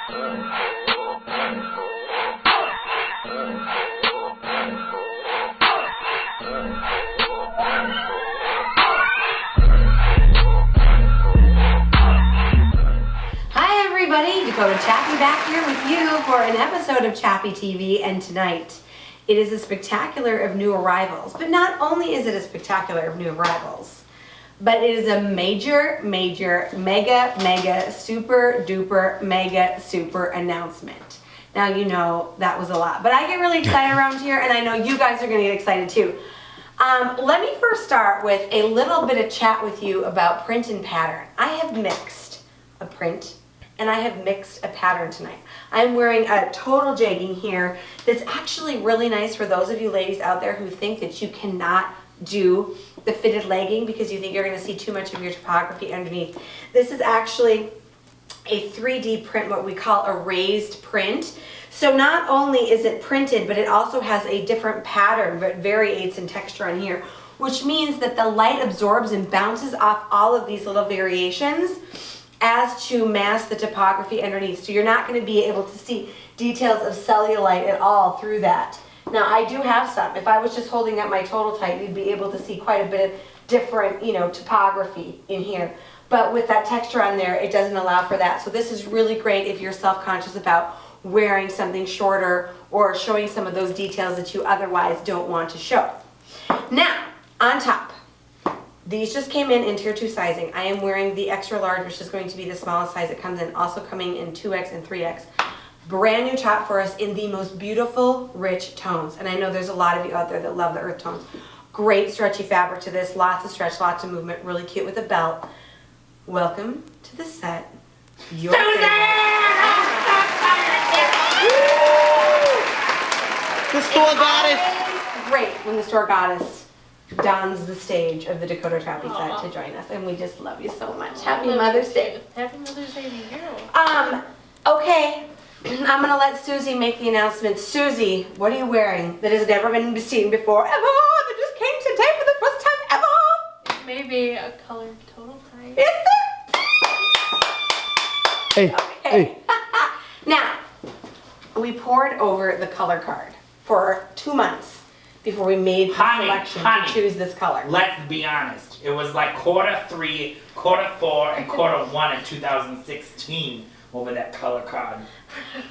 Hi everybody, Dakota Chappy back here with you for an episode of Chappy TV, and tonight it is a spectacular of new arrivals. But not only is it a spectacular of new arrivals, but it is a major, mega, super duper, mega, super announcement. Now you know that was a lot, but I get really excited around here, and I know you guys are gonna get excited too. Let me first start with a little bit of chat with you about print and pattern. I have mixed a print and I have mixed a pattern tonight. I'm wearing a total jegging here that's actually really nice for those of you ladies out there who think that you cannot do the fitted legging because you think you're going to see too much of your topography underneath. This is actually a 3D print, what we call a raised print. So not only is it printed, but it also has a different pattern, but variates in texture on here, which means that the light absorbs and bounces off all of these little variations as to mask the topography underneath. So you're not going to be able to see details of cellulite at all through that. Now I do have some. If I was just holding up my total tight, you'd be able to see quite a bit of different, topography in here. But with that texture on there, it doesn't allow for that. So this is really great if you're self-conscious about wearing something shorter or showing some of those details that you otherwise don't want to show. Now, on top, these just came in tier 2 sizing. I am wearing the extra large, which is going to be the smallest size it comes in, also coming in 2X and 3X. Brand new top for us in the most beautiful, rich tones. And I know there's a lot of you out there that love the earth tones. Great stretchy fabric to this, lots of stretch, lots of movement, really cute with a belt. Welcome to the set. Your Susie! The store goddess. Great when the store goddess dons the stage of the Dakota Chappy set to join us, and we just love you so much. Happy Mother's Day. Happy Mother's Day to you. Okay, I'm gonna let Susie make the announcement. Susie, what are you wearing that has never been seen before ever? That just came today for the first time ever. It may be a colored total tie. Is it? Hey, Okay. hey. Now, we poured over the color card for 2 months before we made the selection to choose this color. Let's be honest. It was like Q3, Q4, and Q1 in 2016 over that color card.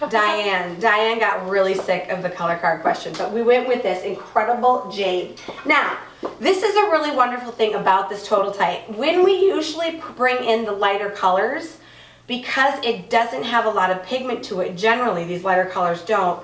Diane got really sick of the color card question, but we went with this incredible jade. Now, this is a really wonderful thing about this total tight. When we usually bring in the lighter colors, because it doesn't have a lot of pigment to it, generally these lighter colors don't,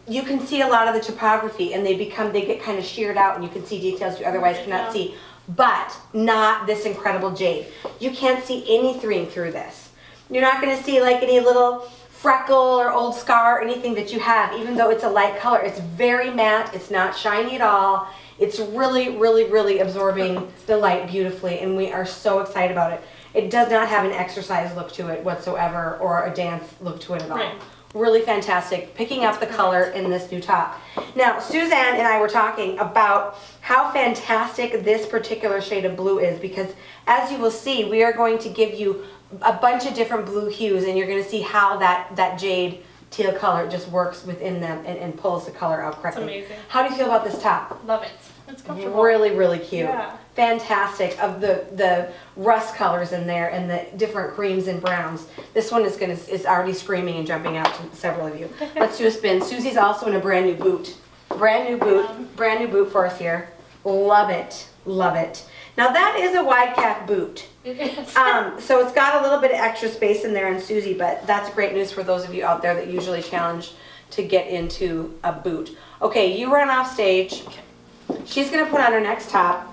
you can see a lot of the topography and they get kind of sheared out and you can see details you otherwise cannot see, but not this incredible jade. You can't see anything through this. You're not going to see like any little freckle or old scar or anything that you have, even though it's a light color. It's very matte, it's not shiny at all. It's really absorbing the light beautifully, and we are so excited about it. It does not have an exercise look to it whatsoever or a dance look to it at all. Right. Really fantastic, picking up the color in this new top. Now, Suzanne and I were talking about how fantastic this particular shade of blue is, because as you will see, we are going to give you a bunch of different blue hues, and you're going to see how that jade teal color just works within them and pulls the color out correctly. It's amazing. How do you feel about this top? Love it. It's comfortable. Really cute. Yeah. Fantastic of the rust colors in there and the different creams and browns. This one is already screaming and jumping out to several of you. Let's do a spin. Susie's also in a brand new boot. Brand new boot for us here. Love it. Now that is a wide calf boot. It is. So it's got a little bit of extra space in there in Susie, but that's great news for those of you out there that usually challenge to get into a boot. Okay, you run off stage. She's gonna put on her next top,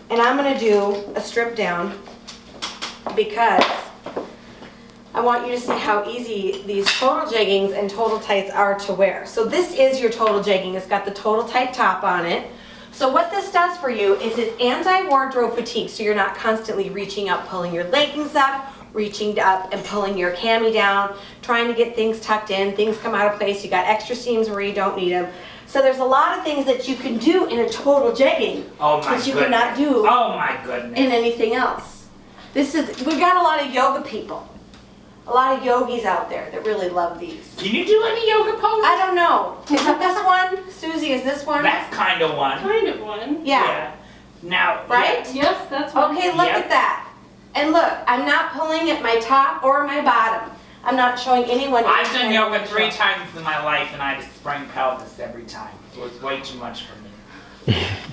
and I'm gonna do a strip down because I want you to see how easy these total jeggings and total tights are to wear. So this is your total jegging. It's got the total tight top on it. So what this does for you is it's anti-wardrobe fatigue, so you're not constantly reaching up, pulling your leggings up, reaching up and pulling your cami down, trying to get things tucked in, things come out of place, you got extra seams where you don't need them. So there's a lot of things that you can do in a total jegging that you cannot do in anything else. We got a lot of yoga people. a lot of yogis out there that really love these. Can you do any yoga poses? I don't know. Is it this one? Susie, is this one? That's kind of one. Kind of one. Yeah. Now, Right? Yes, that's one. Okay, look Yep. at that. And look, I'm not pulling at my top or my bottom. I'm not showing anyone. I've done anything yoga on the 3 show. times in my life, and I just sprung pelvis every time. It was way too much for me.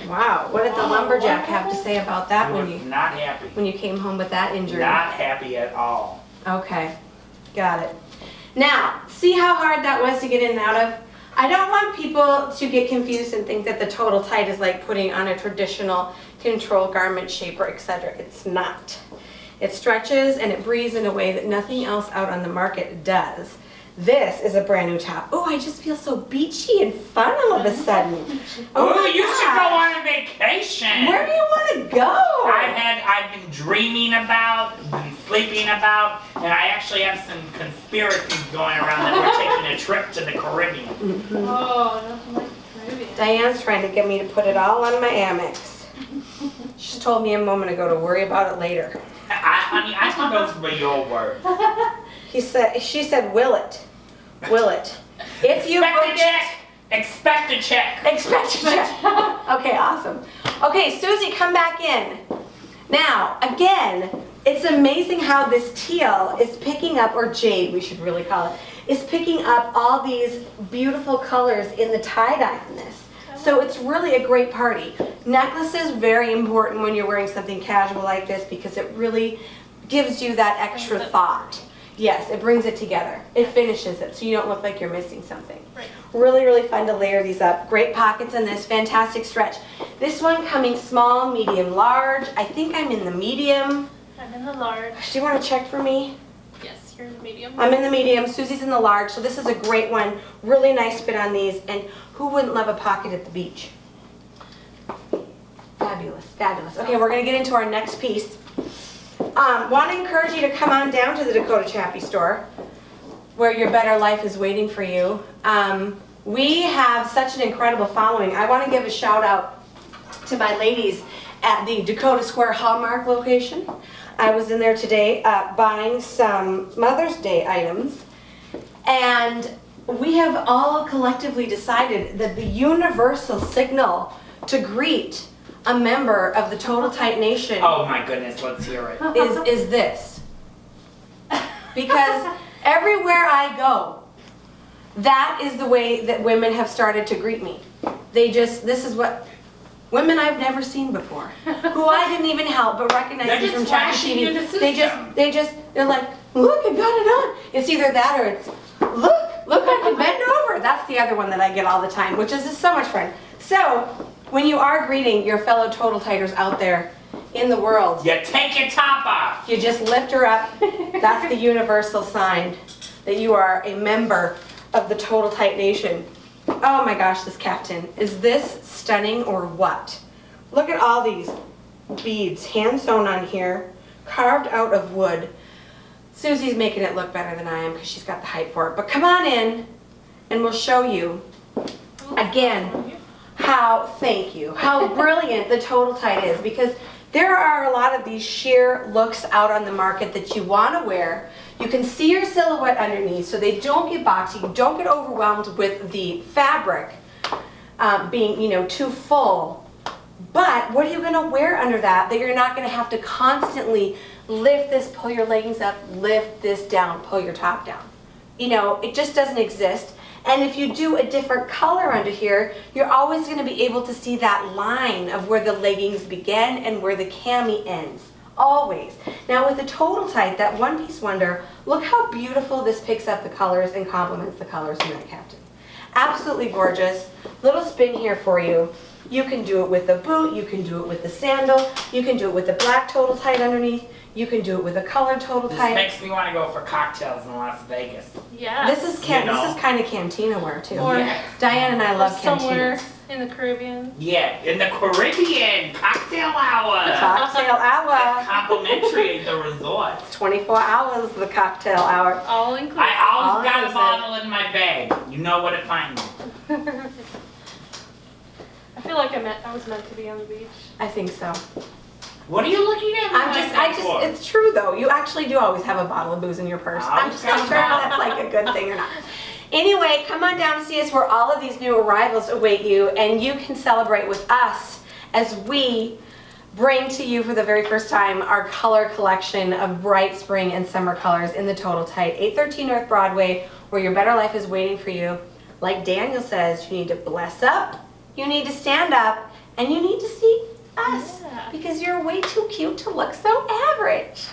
Wow, what did the lumberjack have to say about that I when was you not happy. came home with that injury? Not happy at all. Okay, got it. Now, see how hard that was to get in and out of? I don't want people to get confused and think that the total tight is like putting on a traditional control garment shape or etc. It's not. It stretches and it breathes in a way that nothing else out on the market does. This is a brand new top. Oh, I just feel so beachy and fun all of a sudden. Oh, my you should go gosh. on a vacation. Where do you want to go? I've been dreaming about, been sleeping about, and I actually have some conspiracies going around that we're taking a trip to the Caribbean. Oh, nothing like the Caribbean. Diane's trying to get me to put it all on my Amex. She just told me a moment ago to worry about it later. Honey, I think those were your words. She said, will it? Will it? If you Expect book a check. Expect a check. expect a check. Okay, awesome. Okay, Susie, come back in. Now, again, it's amazing how this teal is picking up, or jade we should really call it, is picking up all these beautiful colors in the tie-dye on this. So it's really a great party. Necklaces, very important when you're wearing something casual like this because it really gives you that extra thought. Yes, it brings it together. It finishes it so you don't look like you're missing something. Right. Really, really fun to layer these up. Great pockets in this, fantastic stretch. This one coming small, medium, large. I think I'm in the medium. I'm in the large. Do you want to check for me? Yes, you're in the medium. I'm in the medium, Susie's in the large, so this is a great one. Really nice fit on these, and who wouldn't love a pocket at the beach? Fabulous, fabulous. Okay, we're gonna get into our next piece. Want to encourage you to come on down to the Dakota Chappy store, where your better life is waiting for you. We have such an incredible following. I want to give a shout out to my ladies at the Dakota Square Hallmark location. I was in there today buying some Mother's Day items, and we have all collectively decided that the universal signal to greet a member of the Total Tight Nation Oh my goodness, let's hear it. is this. Because everywhere I go, that is the way that women have started to greet me. This is what women I've never seen before, who I didn't even help but recognize They're me just from Chappy flashing you the TV. They're like, look, I got it on. It's either that or it's, look, I can bend over. That's the other one that I get all the time, which is just so much fun. So, when you are greeting your fellow Total Tighters out there in the world, You take your top off. you just lift her up. That's the universal sign that you are a member of the Total Tight Nation. Oh my gosh, this caftan. Is this stunning or what? Look at all these beads, hand sewn on here, carved out of wood. Susie's making it look better than I am because she's got the height for it. But come on in and we'll show you again how brilliant the Total Tight is, because there are a lot of these sheer looks out on the market that you want to wear. You can see your silhouette underneath so they don't get boxy, you don't get overwhelmed with the fabric being, too full. But what are you going to wear under that you're not going to have to constantly lift this, pull your leggings up, lift this down, pull your top down? It just doesn't exist. And if you do a different color under here, you're always going to be able to see that line of where the leggings begin and where the cami ends. Always. Now with the Total Tight, that one-piece wonder, look how beautiful this picks up the colors and complements the colors in that caftan. Absolutely gorgeous. Little spin here for you. You can do it with the boot, you can do it with the sandal, you can do it with the black Total Tight underneath, you can do it with a colored Total This Tight. makes me want to go for cocktails in Las Vegas. Yeah. This is kind of cantina wear too. Or- Yeah. Diane and I love somewhere cantinas. in the Caribbean. Yeah, in the Caribbean, cocktail hour. Cocktail hour. Complimentary at the resort. 24 hours the cocktail hour. All inclusive. I All always got a inclusive. bottle in my bag. You know where to find me. I feel like I was meant to be on the beach. I think so. What are you looking at me like that for? It's true though. You actually do always have a bottle of booze in your purse. I'm just not sure if that's like a good thing or not. Anyway, come on down to see us where all of these new arrivals await you, and you can celebrate with us as we bring to you for the very first time our color collection of bright spring and summer colors in the Total Tight. 813 North Broadway, where your better life is waiting for you. Like Daniel says, you need to bless up, you need to stand up, and you need to see us, Yeah. because you're way too cute to look so average.